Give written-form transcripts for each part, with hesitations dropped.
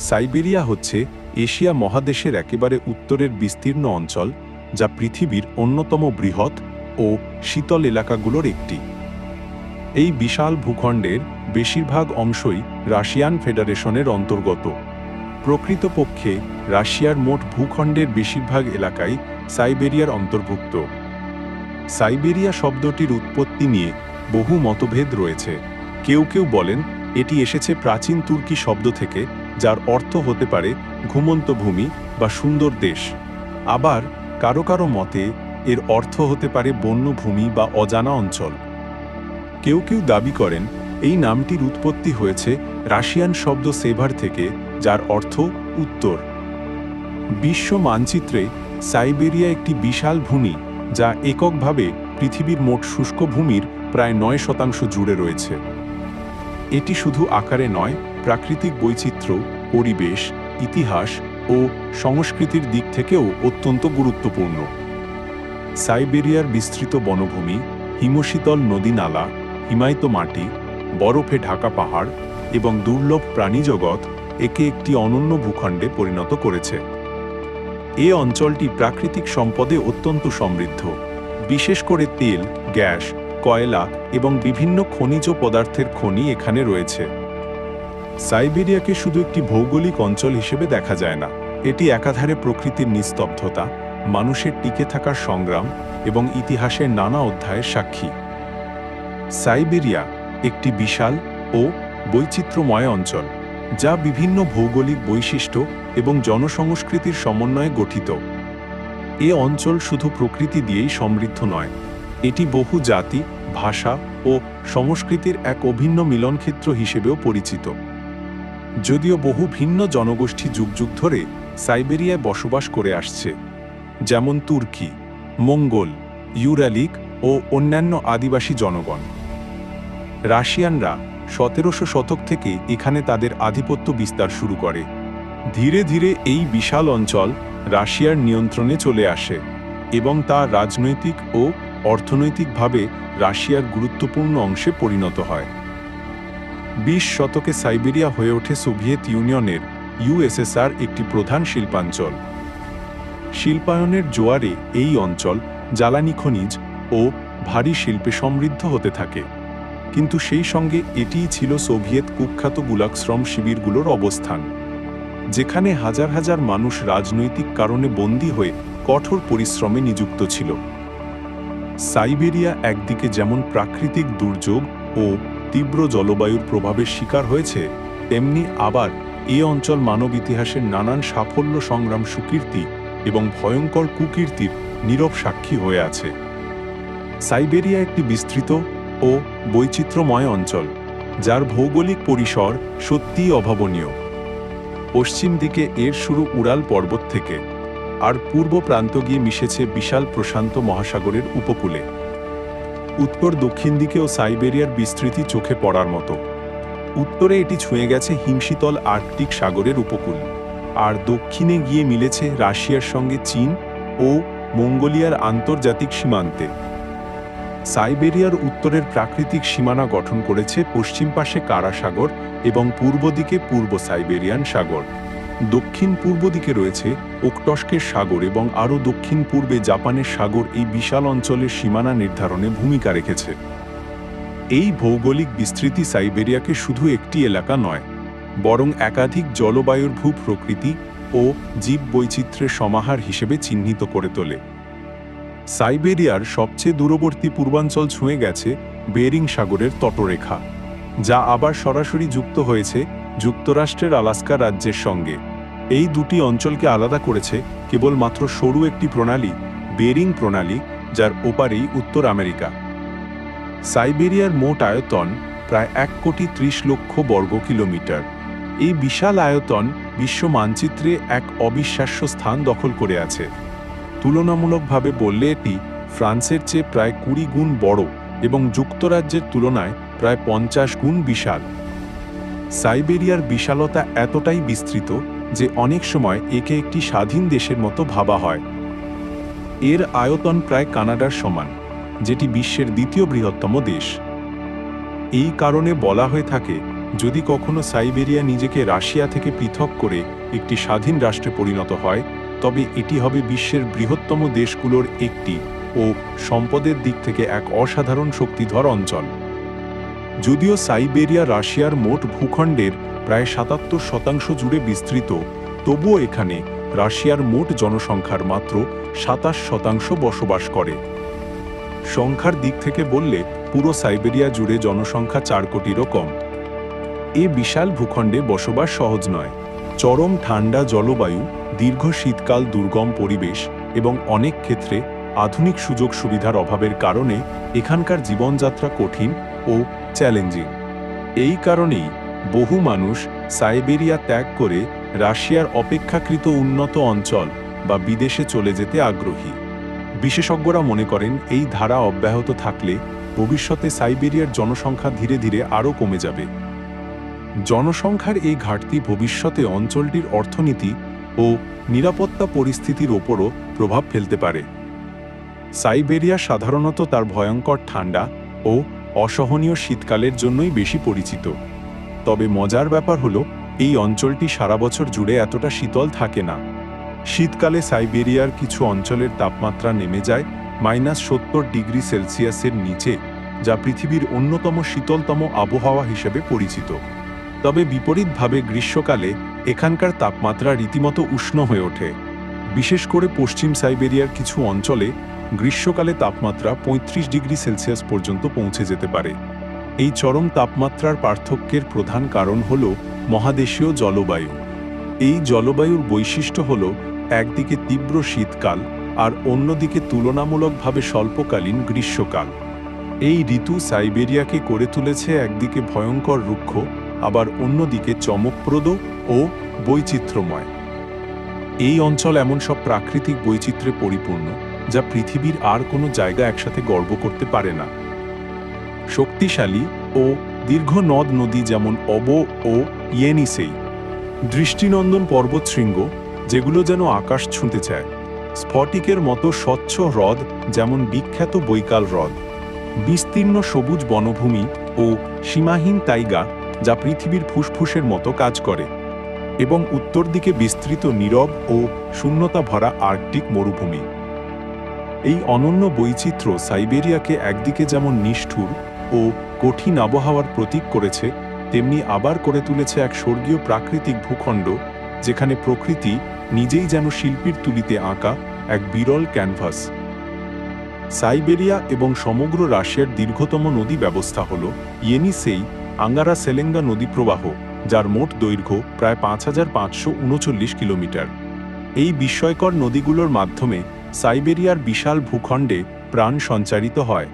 Siberia হচ্ছে Asia মহাদেশের একেবারে উত্তরের বিস্তীর্ণ অঞ্চল, যা পৃথিবীর অন্যতম বৃহৎ ও শীতল এলাকাগুলোর একটি। এই বিশাল ভূখণ্ডের বেশিরভাগ অংশই রাশিয়ান ফেডারেশনের অন্তর্গত। প্রকৃতপক্ষে রাশিয়ার মোট ভূখণ্ডের বেশিরভাগ এলাকাই সাইবেরিয়ার অন্তর্ভুক্ত। সাইবেরিয়া শব্দটির উৎপত্তি নিয়ে বহু মতভেদ রয়েছে। কেউ কেউ বলেন এটি এসেছে প্রাচীন তুর্কি শব্দ থেকে, যার অর্থ হতে পারে ঘুমন্ত ভূমি বা সুন্দর দেশ। আবার কারো কারো মতে এর অর্থ হতে পারে বন্যভূমি বা অজানা অঞ্চল। কেউ কেউ দাবি করেন এই নামটির উৎপত্তি হয়েছে রাশিয়ান শব্দ সেভার থেকে, যার অর্থ উত্তর। বিশ্ব মানচিত্রে সাইবেরিয়া একটি বিশাল ভূমি, যা এককভাবে পৃথিবীর মোট শুষ্ক ভূমির প্রায় ৯% জুড়ে রয়েছে। এটি শুধু আকারে নয়, প্রাকৃতিক বৈচিত্র্য, পরিবেশ, ইতিহাস ও সংস্কৃতির দিক থেকেও অত্যন্ত গুরুত্বপূর্ণ। সাইবেরিয়ার বিস্তৃত বনভূমি, হিমশীতল নদী-নালা, হিমায়িত মাটি, বরফে ঢাকা পাহাড় এবং দুর্লভ প্রাণীজগৎ একে একটি অনন্য ভূখণ্ডে পরিণত করেছে। এ অঞ্চলটি প্রাকৃতিক সম্পদে অত্যন্ত সমৃদ্ধ, বিশেষ করে তেল, গ্যাস, কয়লা এবং বিভিন্ন খনিজ পদার্থের খনি এখানে রয়েছে। সাইবেরিয়াকে শুধু একটি ভৌগোলিক অঞ্চল হিসেবে দেখা যায় না, এটি একাধারে প্রকৃতির নিস্তব্ধতা, মানুষের টিকে থাকার সংগ্রাম এবং ইতিহাসের নানা অধ্যায়ের সাক্ষী। সাইবেরিয়া একটি বিশাল ও বৈচিত্র্যময় অঞ্চল, যা বিভিন্ন ভৌগোলিক বৈশিষ্ট্য এবং জনসংস্কৃতির সমন্বয়ে গঠিত। এ অঞ্চল শুধু প্রকৃতি দিয়েই সমৃদ্ধ নয়, এটি বহু জাতি, ভাষা ও সংস্কৃতির এক অভিন্ন মিলনক্ষেত্র হিসেবেও পরিচিত। যদিও বহু ভিন্ন জনগোষ্ঠী যুগ যুগ ধরে সাইবেরিয়ায় বসবাস করে আসছে, যেমন তুর্কি, মঙ্গোল, ইউরালিক ও অন্যান্য আদিবাসী জনগণ। রাশিয়ানরা ১৭০০ শতক থেকে এখানে তাদের আধিপত্য বিস্তার শুরু করে। ধীরে ধীরে এই বিশাল অঞ্চল রাশিয়ার নিয়ন্ত্রণে চলে আসে এবং তা রাজনৈতিক ও অর্থনৈতিকভাবে রাশিয়ার গুরুত্বপূর্ণ অংশে পরিণত হয়। ২০ শতকে সাইবেরিয়া হয়ে ওঠে সোভিয়েত ইউনিয়নের ইউএসএসআর একটি প্রধান শিল্পাঞ্চল। শিল্পায়নের জোয়ারে এই অঞ্চল জ্বালানি খনিজ ও ভারী শিল্পে সমৃদ্ধ হতে থাকে, কিন্তু সেই সঙ্গে এটিই ছিল সোভিয়েত কুখ্যাত গুলাগ শ্রম শিবিরগুলোর অবস্থান, যেখানে হাজার হাজার মানুষ রাজনৈতিক কারণে বন্দী হয়ে কঠোর পরিশ্রমে নিযুক্ত ছিল। সাইবেরিয়া একদিকে যেমন প্রাকৃতিক দুর্যোগ ও তীব্র জলবায়ুর প্রভাবের শিকার হয়েছে, তেমনি আবার এ অঞ্চল মানব ইতিহাসের নানান সাফল্য, সংগ্রাম, সুকীর্তি এবং ভয়ঙ্কর কুকীর্তির নীরব সাক্ষী হয়ে আছে। সাইবেরিয়া একটি বিস্তৃত ও বৈচিত্র্যময় অঞ্চল, যার ভৌগোলিক পরিসর সত্যিই অভাবনীয়। পশ্চিম দিকে এর শুরু উরাল পর্বত থেকে, আর পূর্ব প্রান্ত গিয়ে মিশেছে বিশাল প্রশান্ত মহাসাগরের উপকূলে। উত্তর দক্ষিণ দিকেও সাইবেরিয়ার বিস্তৃতি চোখে পড়ার মতো। উত্তরে এটি ছুঁয়ে গেছে হিমশীতল আর্কটিক সাগরের উপকূল, আর দক্ষিণে গিয়ে মিলেছে রাশিয়ার সঙ্গে চীন ও মঙ্গোলিয়ার আন্তর্জাতিক সীমান্তে। সাইবেরিয়ার উত্তরের প্রাকৃতিক সীমানা গঠন করেছে পশ্চিম পাশে কারা সাগর এবং পূর্ব দিকে পূর্ব সাইবেরিয়ান সাগর। দক্ষিণ পূর্ব দিকে রয়েছে ওকটস্কের সাগর এবং আরও দক্ষিণ পূর্বে জাপানের সাগর এই বিশাল অঞ্চলের সীমানা নির্ধারণে ভূমিকা রেখেছে। এই ভৌগোলিক বিস্তৃতি সাইবেরিয়াকে শুধু একটি এলাকা নয়, বরং একাধিক জলবায়ুর ভূপ্রকৃতি ও জীববৈচিত্র্যের সমাহার হিসেবে চিহ্নিত করে তোলে। সাইবেরিয়ার সবচেয়ে দূরবর্তী পূর্বাঞ্চল ছুঁয়ে গেছে বেরিং সাগরের তটরেখা, যা আবার সরাসরি যুক্ত হয়েছে যুক্তরাষ্ট্রের আলাস্কা রাজ্যের সঙ্গে। এই দুটি অঞ্চলকে আলাদা করেছে কেবলমাত্র সরু একটি প্রণালী, বেরিং প্রণালী, যার ওপারেই উত্তর আমেরিকা। সাইবেরিয়ার মোট আয়তন প্রায় ১,৩০,০০,০০০ বর্গ কিলোমিটার। এই বিশাল আয়তন বিশ্ব মানচিত্রে এক অবিশ্বাস্য স্থান দখল করে আছে। তুলনামূলকভাবে বললে এটি ফ্রান্সের চেয়ে প্রায় ২০ গুণ বড় এবং যুক্তরাজ্যের তুলনায় প্রায় ৫০ গুণ বিশাল। সাইবেরিয়ার বিশালতা এতটাই বিস্তৃত যে অনেক সময় একে একটি স্বাধীন দেশের মতো ভাবা হয়। এর আয়তন প্রায় কানাডার সমান, যেটি বিশ্বের দ্বিতীয় বৃহত্তম দেশ। এই কারণে বলা হয়ে থাকে যদি কখনো সাইবেরিয়া নিজেকে রাশিয়া থেকে পৃথক করে একটি স্বাধীন রাষ্ট্রে পরিণত হয়, তবে এটি হবে বিশ্বের বৃহত্তম দেশগুলোর একটি ও সম্পদের দিক থেকে এক অসাধারণ শক্তিধর অঞ্চল। যদিও সাইবেরিয়া রাশিয়ার মোট ভূখণ্ডের প্রায় ৭৭% জুড়ে বিস্তৃত, তবুও এখানে রাশিয়ার মোট জনসংখ্যার মাত্র ২৭% বসবাস করে। সংখ্যার দিক থেকে বললে পুরো সাইবেরিয়া জুড়ে জনসংখ্যা ৪ কোটিরও কম। এ বিশাল ভূখণ্ডে বসবাস সহজ নয়। চরম ঠান্ডা জলবায়ু, দীর্ঘ শীতকাল, দুর্গম পরিবেশ এবং অনেক ক্ষেত্রে আধুনিক সুযোগ সুবিধার অভাবের কারণে এখানকার জীবনযাত্রা কঠিন ও চ্যালেঞ্জিং। এই কারণেই বহু মানুষ সাইবেরিয়া ত্যাগ করে রাশিয়ার অপেক্ষাকৃত উন্নত অঞ্চল বা বিদেশে চলে যেতে আগ্রহী। বিশেষজ্ঞরা মনে করেন এই ধারা অব্যাহত থাকলে ভবিষ্যতে সাইবেরিয়ার জনসংখ্যা ধীরে ধীরে আরও কমে যাবে। জনসংখ্যার এই ঘাটতি ভবিষ্যতে অঞ্চলটির অর্থনীতি ও নিরাপত্তা পরিস্থিতির ওপরও প্রভাব ফেলতে পারে। সাইবেরিয়া সাধারণত তার ভয়ঙ্কর ঠান্ডা ও অসহনীয় শীতকালের জন্যই বেশি পরিচিত। তবে মজার ব্যাপার হলো, এই অঞ্চলটি সারা বছর জুড়ে এতটা শীতল থাকে না। শীতকালে সাইবেরিয়ার কিছু অঞ্চলের তাপমাত্রা নেমে যায় -৭০°C নিচে, যা পৃথিবীর অন্যতম শীতলতম আবহাওয়া হিসেবে পরিচিত। তবে বিপরীতভাবে গ্রীষ্মকালে এখানকার তাপমাত্রা রীতিমতো উষ্ণ হয়ে ওঠে। বিশেষ করে পশ্চিম সাইবেরিয়ার কিছু অঞ্চলে গ্রীষ্মকালে তাপমাত্রা ৩৫°C পর্যন্ত পৌঁছে যেতে পারে। এই চরম তাপমাত্রার পার্থক্যের প্রধান কারণ হল মহাদেশীয় জলবায়ু। এই জলবায়ুর বৈশিষ্ট্য হল একদিকে তীব্র শীতকাল আর অন্যদিকে তুলনামূলকভাবে স্বল্পকালীন গ্রীষ্মকাল। এই ঋতু সাইবেরিয়াকে করে তুলেছে একদিকে ভয়ঙ্কর রুক্ষ, আবার অন্যদিকে চমকপ্রদ ও বৈচিত্র্যময়। এই অঞ্চল এমন সব প্রাকৃতিক বৈচিত্র্যে পরিপূর্ণ যা পৃথিবীর আর কোনো জায়গা একসাথে গর্ব করতে পারে না। শক্তিশালী ও দীর্ঘ নদ নদী যেমন অবো ও ইয়েনিসেই, দৃষ্টিনন্দন পর্বতশৃঙ্গ যেগুলো যেন আকাশ ছুঁতে চায়, স্ফটিকের মতো স্বচ্ছ হ্রদ যেমন বিখ্যাত বৈকাল হ্রদ, বিস্তীর্ণ সবুজ বনভূমি ও সীমাহীন তাইগা যা পৃথিবীর ফুসফুসের মতো কাজ করে, এবং উত্তর দিকে বিস্তৃত নীরব ও শূন্যতা ভরা আর্কটিক মরুভূমি। এই অনন্য বৈচিত্র্য সাইবেরিয়াকে একদিকে যেমন নিষ্ঠুর ও কঠিন আবহাওয়ার প্রতীক করেছে, তেমনি আবার করে তুলেছে এক স্বর্গীয় প্রাকৃতিক ভূখণ্ড, যেখানে প্রকৃতি নিজেই যেন শিল্পীর তুলিতে আঁকা এক বিরল ক্যানভাস। সাইবেরিয়া এবং সমগ্র রাশিয়ার দীর্ঘতম নদী ব্যবস্থা হল ইয়েনিসেই আঙ্গারা সেলেঙ্গা নদী প্রবাহ, যার মোট দৈর্ঘ্য প্রায় ৫৫৩৯ কিলোমিটার। এই বিস্ময়কর নদীগুলোর মাধ্যমে সাইবেরিয়ার বিশাল ভূখণ্ডে প্রাণ সঞ্চারিত হয়।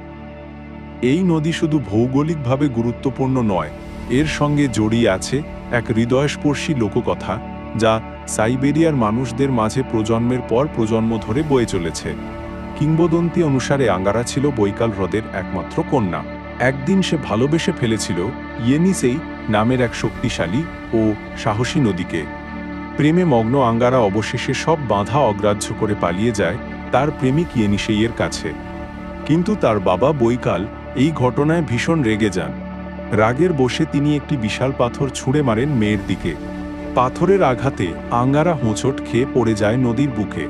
এই নদী শুধু ভৌগোলিকভাবে গুরুত্বপূর্ণ নয়, এর সঙ্গে জড়িয়ে আছে এক হৃদয়স্পর্শী লোককথা, যা সাইবেরিয়ার মানুষদের মাঝে প্রজন্মের পর প্রজন্ম ধরে বয়ে চলেছে। কিংবদন্তি অনুসারে আঙ্গারা ছিল বৈকাল হ্রদের একমাত্র কন্যা। একদিন সে ভালোবেসে ফেলেছিল ইয়েনিসেই নামের এক শক্তিশালী ও সাহসী নদীকে। প্রেমে মগ্ন আঙ্গারা অবশেষে সব বাধা অগ্রাহ্য করে পালিয়ে যায় তার প্রেমিক ইয়েনিসেইয়ের কাছে। কিন্তু তার বাবা বৈকাল এই ঘটনায় ভীষণ রেগে যান। রাগের বশে তিনি একটি বিশাল পাথর ছুঁড়ে মারেন মেয়ের দিকে। পাথরের আঘাতে আঙ্গারা হোঁচট খেয়ে পড়ে যায় নদীর বুকে।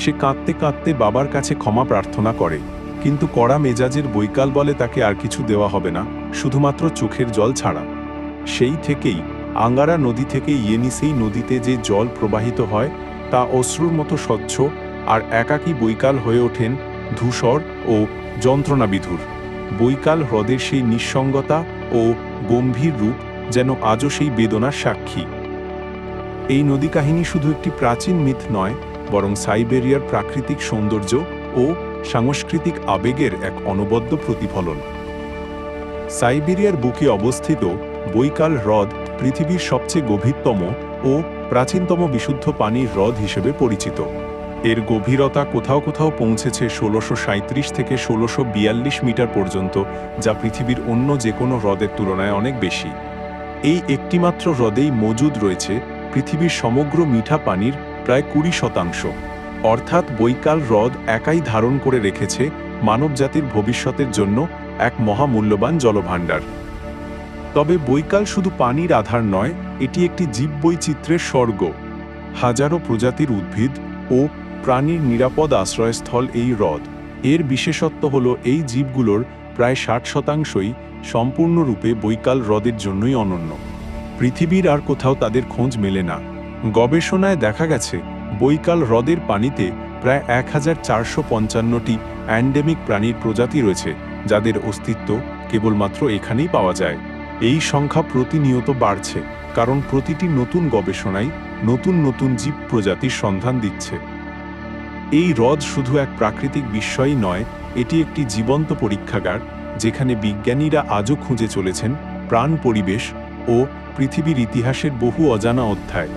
সে কাঁদতে কাঁদতে বাবার কাছে ক্ষমা প্রার্থনা করে, কিন্তু কড়া মেজাজের বৈকাল বলে তাকে আর কিছু দেওয়া হবে না, শুধুমাত্র চোখের জল ছাড়া। সেই থেকেই আঙ্গারা নদী থেকে ইয়েনিসেই নদীতে যে জল প্রবাহিত হয় তা অশ্রুর মতো স্বচ্ছ, আর একাকী বৈকাল হয়ে ওঠেন ধূসর ও যন্ত্রণাবিধুর। বৈকাল হ্রদের সেই নিঃসঙ্গতা ও গম্ভীর রূপ যেন আজও সেই বেদনার সাক্ষী। এই নদী কাহিনী শুধু একটি প্রাচীন মিথ নয়, বরং সাইবেরিয়ার প্রাকৃতিক সৌন্দর্য ও সাংস্কৃতিক আবেগের এক অনবদ্য প্রতিফলন। সাইবেরিয়ার বুকে অবস্থিত বৈকাল হ্রদ পৃথিবীর সবচেয়ে গভীরতম ও প্রাচীনতম বিশুদ্ধ পানির হ্রদ হিসেবে পরিচিত। এর গভীরতা কোথাও কোথাও পৌঁছেছে ১৬৩৭ থেকে ১৬৪২ মিটার পর্যন্ত, যা পৃথিবীর অন্য যে কোনো হ্রদের তুলনায় অনেক বেশি। এই একটিমাত্র হ্রদেই মজুদ রয়েছে পৃথিবীর সমগ্র মিঠা পানির প্রায় ২০%। অর্থাৎ বৈকাল হ্রদ একাই ধারণ করে রেখেছে মানবজাতির ভবিষ্যতের জন্য এক মহামূল্যবান জলভাণ্ডার। তবে বৈকাল শুধু পানির আধার নয়, এটি একটি জীববৈচিত্র্যের স্বর্গ। হাজারো প্রজাতির উদ্ভিদ ও প্রাণীর নিরাপদ আশ্রয়স্থল এই হ্রদ। এর বিশেষত্ব হল এই জীবগুলোর প্রায় 60% সম্পূর্ণরূপে বৈকাল হ্রদের জন্যই অনন্য। পৃথিবীর আর কোথাও তাদের খোঁজ মেলে না। গবেষণায় দেখা গেছে বৈকাল হ্রদের পানিতে প্রায় 1455টি অ্যান্ডেমিক প্রাণীর প্রজাতি রয়েছে, যাদের অস্তিত্ব কেবলমাত্র এখানেই পাওয়া যায়। এই সংখ্যা প্রতিনিয়ত বাড়ছে, কারণ প্রতিটি নতুন গবেষণায় নতুন নতুন জীব প্রজাতির সন্ধান দিচ্ছে। এই হ্রদ শুধু এক প্রাকৃতিক বিস্ময়ই নয়, এটি একটি জীবন্ত পরীক্ষাগার, যেখানে বিজ্ঞানীরা আজও খুঁজে চলেছেন প্রাণ, পরিবেশ ও পৃথিবীর ইতিহাসের বহু অজানা অধ্যায়।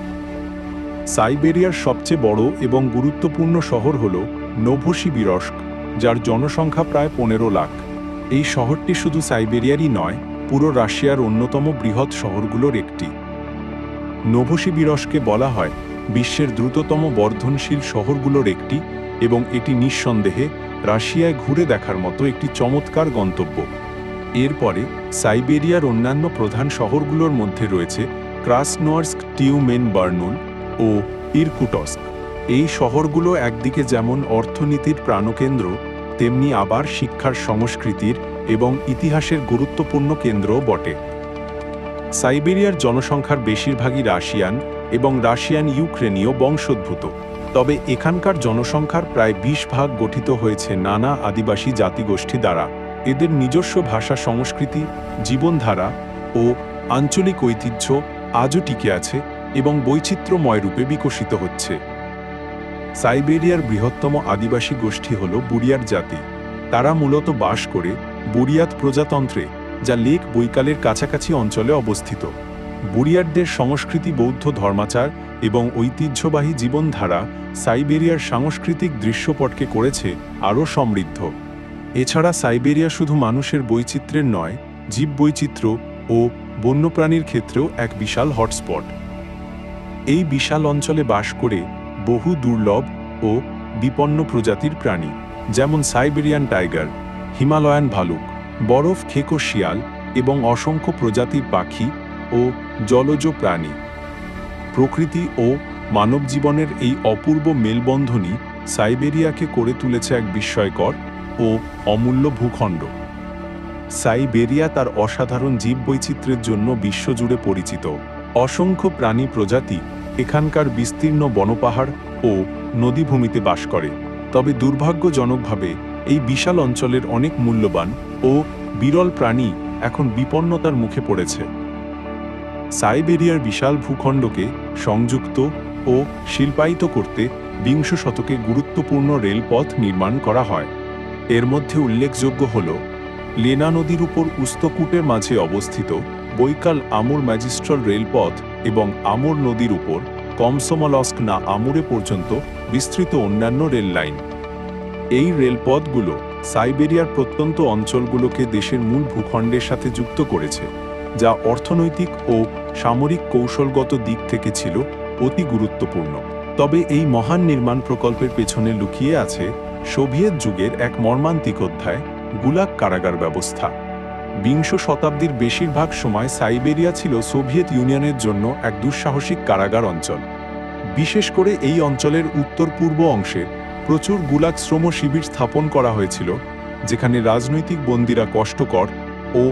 সাইবেরিয়ার সবচেয়ে বড় এবং গুরুত্বপূর্ণ শহর হল নোভোসিবিরস্ক, যার জনসংখ্যা প্রায় 15 লাখ। এই শহরটি শুধু সাইবেরিয়ারই নয়, পুরো রাশিয়ার অন্যতম বৃহৎ শহরগুলোর একটি। নোভোসিবিরস্ককে বলা হয় বিশ্বের দ্রুততম বর্ধনশীল শহরগুলোর একটি, এবং এটি নিঃসন্দেহে রাশিয়ায় ঘুরে দেখার মতো একটি চমৎকার গন্তব্য। এরপরে সাইবেরিয়ার অন্যান্য প্রধান শহরগুলোর মধ্যে রয়েছে ক্রাসনোয়ার্স্ক, টিউমেনবার্নুল ও ইরকুটস্ক। এই শহরগুলো একদিকে যেমন অর্থনীতির প্রাণকেন্দ্র, তেমনি আবার শিক্ষার, সংস্কৃতির এবং ইতিহাসের গুরুত্বপূর্ণ কেন্দ্রও বটে। সাইবেরিয়ার জনসংখ্যার বেশিরভাগই রাশিয়ান এবং রাশিয়ান ইউক্রেনীয় বংশোদ্ভূত, তবে এখানকার জনসংখ্যার প্রায় 20% গঠিত হয়েছে নানা আদিবাসী জাতিগোষ্ঠী দ্বারা। এদের নিজস্ব ভাষা, সংস্কৃতি, জীবনধারা ও আঞ্চলিক ঐতিহ্য আজও টিকে আছে এবং বৈচিত্র্যময় রূপে বিকশিত হচ্ছে। সাইবেরিয়ার বৃহত্তম আদিবাসী গোষ্ঠী হল বুরিয়াত জাতি। তারা মূলত বাস করে বুরিয়াত প্রজাতন্ত্রে, যা লেক বৈকালের কাছাকাছি অঞ্চলে অবস্থিত। বুরিয়াতদের সংস্কৃতি, বৌদ্ধ ধর্মাচার এবং ঐতিহ্যবাহী জীবনধারা সাইবেরিয়ার সাংস্কৃতিক দৃশ্যপটকে করেছে আরও সমৃদ্ধ। এছাড়া সাইবেরিয়া শুধু মানুষের বৈচিত্র্যের নয়, জীববৈচিত্র্য ও বন্যপ্রাণীর ক্ষেত্রেও এক বিশাল হটস্পট। এই বিশাল অঞ্চলে বাস করে বহু দুর্লভ ও বিপন্ন প্রজাতির প্রাণী, যেমন সাইবেরিয়ান টাইগার, হিমালয়ান ভালুক, বরফ খেকো শিয়াল এবং অসংখ্য প্রজাতির পাখি ও জলজ প্রাণী। প্রকৃতি ও মানব জীবনের এই অপূর্ব মেলবন্ধনই সাইবেরিয়াকে করে তুলেছে এক বিস্ময়কর ও অমূল্য ভূখণ্ড। সাইবেরিয়া তার অসাধারণ জীববৈচিত্র্যের জন্য বিশ্বজুড়ে পরিচিত। অসংখ্য প্রাণী প্রজাতি এখানকার বিস্তীর্ণ বনপাহাড় ও নদীভূমিতে বাস করে, তবে দুর্ভাগ্যজনকভাবে এই বিশাল অঞ্চলের অনেক মূল্যবান ও বিরল প্রাণী এখন বিপন্নতার মুখে পড়েছে। সাইবেরিয়ার বিশাল ভূখণ্ডকে সংযুক্ত ও শিল্পায়িত করতে 20 শতকে গুরুত্বপূর্ণ রেলপথ নির্মাণ করা হয়। এর মধ্যে উল্লেখযোগ্য হল লেনা নদীর উপর উস্তকুটের মাঝে অবস্থিত বৈকাল আমুর ম্যাজিস্ট্রাল রেলপথ এবং আমুর নদীর উপর কমসোমলস্ক না আমুরে পর্যন্ত বিস্তৃত অন্যান্য রেল লাইন। এই রেলপথগুলো সাইবেরিয়ার প্রত্যন্ত অঞ্চলগুলোকে দেশের মূল ভূখণ্ডের সাথে যুক্ত করেছে, যা অর্থনৈতিক ও সামরিক কৌশলগত দিক থেকে ছিল অতি গুরুত্বপূর্ণ। তবে এই মহান নির্মাণ প্রকল্পের পেছনে লুকিয়ে আছে সোভিয়েত যুগের এক মর্মান্তিক অধ্যায়, গুলাগ কারাগার ব্যবস্থা। 20 শতাব্দীর বেশিরভাগ সময় সাইবেরিয়া ছিল সোভিয়েত ইউনিয়নের জন্য এক দুঃসাহসিক কারাগার অঞ্চল। বিশেষ করে এই অঞ্চলের উত্তর পূর্ব অংশে প্রচুর গুলাগ শ্রম শিবির স্থাপন করা হয়েছিল, যেখানে রাজনৈতিক বন্দীরা কষ্টকর ও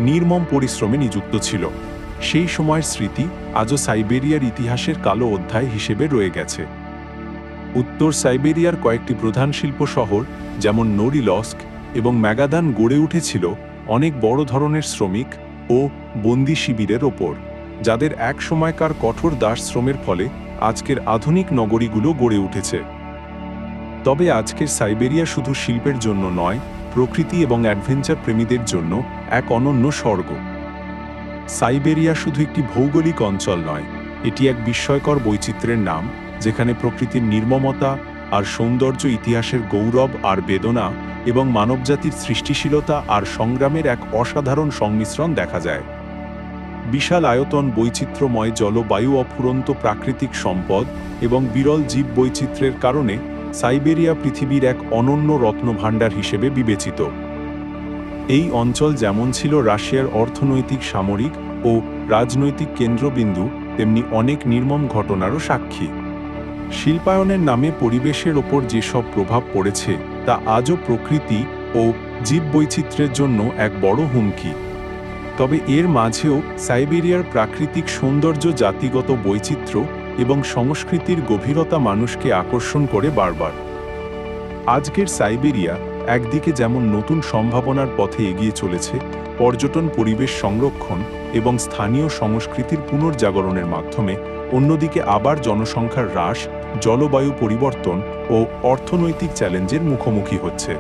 নির্মম পরিশ্রমে নিযুক্ত ছিল। সেই সময়ের স্মৃতি আজও সাইবেরিয়ার ইতিহাসের কালো অধ্যায় হিসেবে রয়ে গেছে। উত্তর সাইবেরিয়ার কয়েকটি প্রধান শিল্প শহর যেমন নোরিলস্ক এবং ম্যাগাদান গড়ে উঠেছিল অনেক বড় ধরনের শ্রমিক ও বন্দি শিবিরের ওপর, যাদের এক সময়কার কঠোর দাসশ্রমের ফলে আজকের আধুনিক নগরীগুলো গড়ে উঠেছে। তবে আজকের সাইবেরিয়া শুধু শিল্পের জন্য নয়, প্রকৃতি এবং অ্যাডভেঞ্চার প্রেমীদের জন্য এক অনন্য স্বর্গ। সাইবেরিয়া শুধু একটি ভৌগোলিক অঞ্চল নয়, এটি এক বিস্ময়কর বৈচিত্র্যের নাম, যেখানে প্রকৃতির নির্মমতা আর সৌন্দর্য, ইতিহাসের গৌরব আর বেদনা এবং মানবজাতির সৃষ্টিশীলতা আর সংগ্রামের এক অসাধারণ সংমিশ্রণ দেখা যায়। বিশাল আয়তন, বৈচিত্র্যময় জলবায়ু, অফুরন্ত প্রাকৃতিক সম্পদ এবং বিরল জীব বৈচিত্র্যের কারণে সাইবেরিয়া পৃথিবীর এক অনন্য রত্নভাণ্ডার হিসেবে বিবেচিত। এই অঞ্চল যেমন ছিল রাশিয়ার অর্থনৈতিক, সামরিক ও রাজনৈতিক কেন্দ্রবিন্দু, তেমনি অনেক নির্মম ঘটনারও সাক্ষী। শিল্পায়নের নামে পরিবেশের ওপর যেসব প্রভাব পড়েছে তা আজও প্রকৃতি ও জীববৈচিত্র্যের জন্য এক বড় হুমকি। তবে এর মাঝেও সাইবেরিয়ার প্রাকৃতিক সৌন্দর্য, জাতিগত বৈচিত্র্য এবং সংস্কৃতির গভীরতা মানুষকে আকর্ষণ করে বারবার। আজকের সাইবেরিয়া একদিকে যেমন নতুন সম্ভাবনার পথে এগিয়ে চলেছে, পর্যটন, পরিবেশ সংরক্ষণ এবং স্থানীয় সংস্কৃতির পুনর্জাগরণের মাধ্যমে, অন্যদিকে আবার জনসংখ্যার হ্রাস, জলবায়ু পরিবর্তন ও অর্থনৈতিক চ্যালেঞ্জের মুখোমুখি হচ্ছে।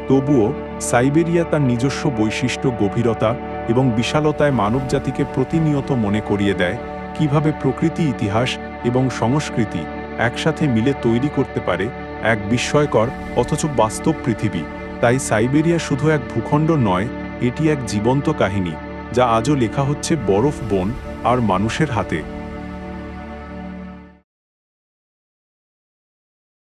তবুও সাইবেরিয়া তার নিজস্ব বৈশিষ্ট্য, গভীরতা এবং বিশালতায় মানবজাতিকে প্রতিনিয়ত মনে করিয়ে দেয় কিভাবে প্রকৃতি, ইতিহাস এবং সংস্কৃতি একসাথে মিলে তৈরি করতে পারে এক বিস্ময়কর অথচ বাস্তব পৃথিবী। তাই সাইবেরিয়া শুধু এক ভূখণ্ড নয়, এটি এক জীবন্ত কাহিনী, যা আজও লেখা হচ্ছে বরফ, বন আর মানুষের হাতে।